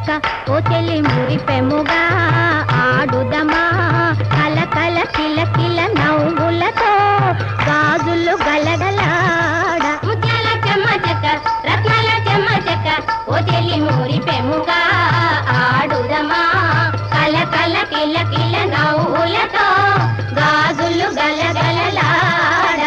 చెక్క ఓ చెల్లి మురిపెముగా ఆడుదమా కలకల కిలకిల నవ్వులతో గాజులు గలగలాడ ముత్యాల చెమ్మ చెక్క రత్నాల చెమ్మ చెక్క ఓ చెల్లి మురిపెముగా ఆడుదమా కలకల కిలకిల నవ్వులతో గాజులు గలగలలాడ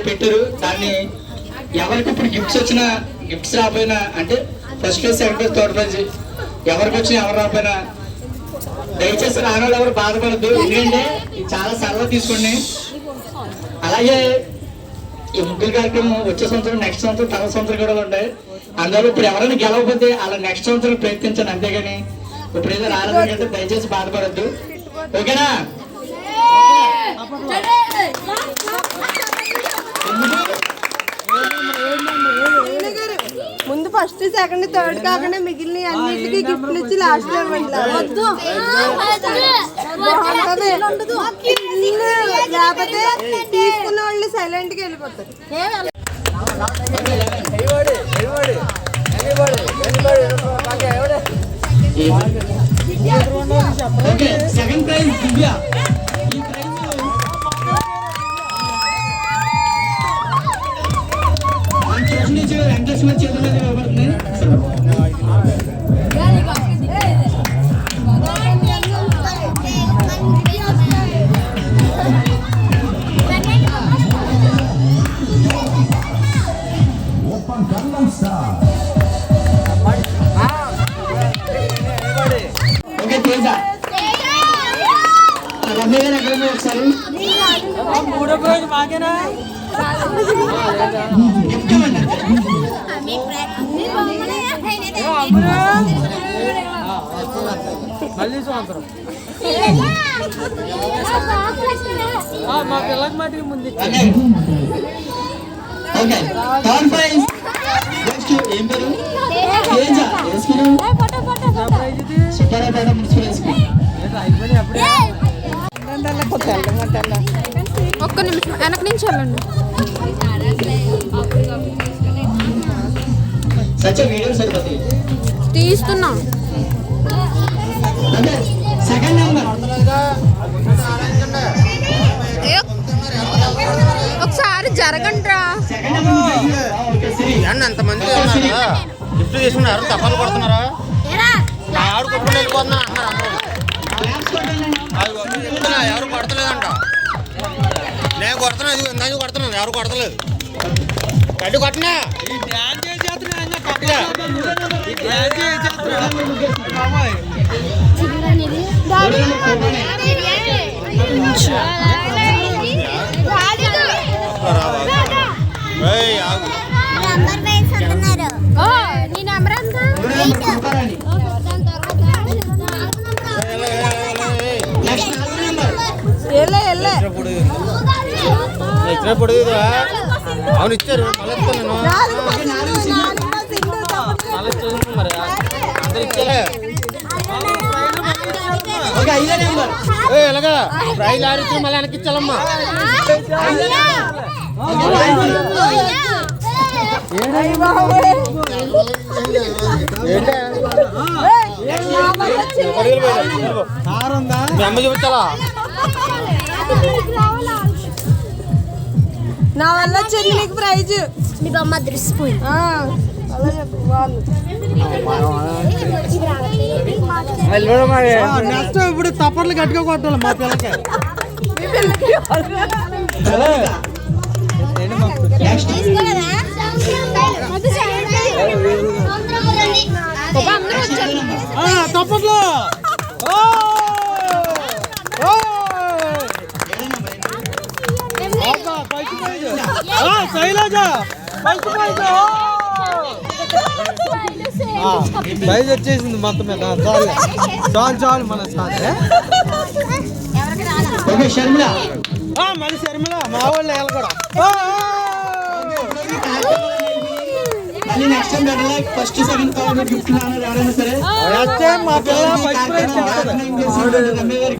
పెట్టారు. దాన్ని ఎవరికి ఇప్పుడు గిఫ్ట్స్ వచ్చినా గిఫ్ట్స్ రాకపోయినా అంటే first prize second prize third prize ఎవరికి వచ్చినా ఎవరు రాకపోయినా దయచేసి రానోళ్ళు ఎవరు బాధపడద్దు. ఎందుకంటే ఇది చాలా సరదా తీసుకోండి. అలాగే ఈ ముగ్గుల కార్యక్రమం వచ్చే సంవత్సరం నెక్స్ట్ సంవత్సరం తర్వాత సంవత్సరం కూడా ఉంటాయి. అందులో ఇప్పుడు ఎవరైనా గెలవకపోతే అలా నెక్స్ట్ సంవత్సరం ప్రయత్నించండి. అంతేగాని ఇప్పుడు ఏదో రాలేదంటే దయచేసి బాధపడద్దు. ఓకేనా? ముందు ఫస్ట్ సెకండ్ థర్డ్ కాకుండా మిగిలిన అన్నిటికీ గిఫ్ట్లు ఇచ్చి లాస్ట్ లో ఇవ్వండి. లేకపోతే తీసుకున్న వాళ్ళు సైలెంట్ గా వెళ్ళిపోతారు. సెకండ్ ప్రైజ్ దివ్య. వెంకటేశ్వర చేతుల మీద ఇవ్వబడుతుంది. ఓకే తేజ రమ్య గారు ఎక్కడ ఒకసారి మూడో ప్రైజ్ మాకేనా? మళ్ళీ సంవత్సరం మా పిల్లకి మటుకు ముందు ఏం పేరు? సుబ్బారాపేట మున్సిపల్ స్కూల్. ఒక్క నిమిషం వెనక నుంచి వెళ్ళండి. తీస్తున్నా. ఒకసారి జరగండ్రా. ఎంతమంది గిఫ్ట్ తీసుకున్నారు తప్పలు కొడుతున్నారా? ఆవిడ కొట్టుకుని వెళ్ళిపోతున్నా అంటున్నారు. ఎవరు కొడతలేదంట. నేను కొడుతున్నా. ఇది ఇందాక కొడుతున్నాను. ఎవరు కొడతలేదు. గడ్డి కొట్టినా నీ నెంబర్ ఎంత? అవును ఇచ్చారు. మళ్ళీ మరి అందరు ఇచ్చారే. ఎలాగా ప్రైజ్ ఆడిచ్చి మళ్ళీ వెనక్కి ఇచ్చాలమ్మా. మీ అమ్మ చూపించాలా? నా వల్ల వచ్చింది నీకు ప్రైజ్. నీ బొమ్మ దృష్టిపోయింది. అలా చెప్పు వాళ్ళు. నెక్స్ట్ ఇప్పుడు తప్పట్లు గట్టిగా కొట్టాలి మా పిల్లకి. మీ పిల్లకి నెక్స్ట్ తప్పట్లు శైలజ ప్రైజ్ వచ్చేసింది మొత్తం మీద. చాలు చాలు మన చాలు. ఓకే షర్మిల మళ్ళీ శర్మిల మా వాళ్ళు వేయాలి కూడా. మళ్ళీ నెక్స్ట్ టైం పెట్టాలి. ఫస్ట్ సెకండ్ థర్డ్ గిఫ్ట్ ఎవరైనా సరే మా పిల్ల ఫస్ట్ ప్రైజ్. రమ్య గారికి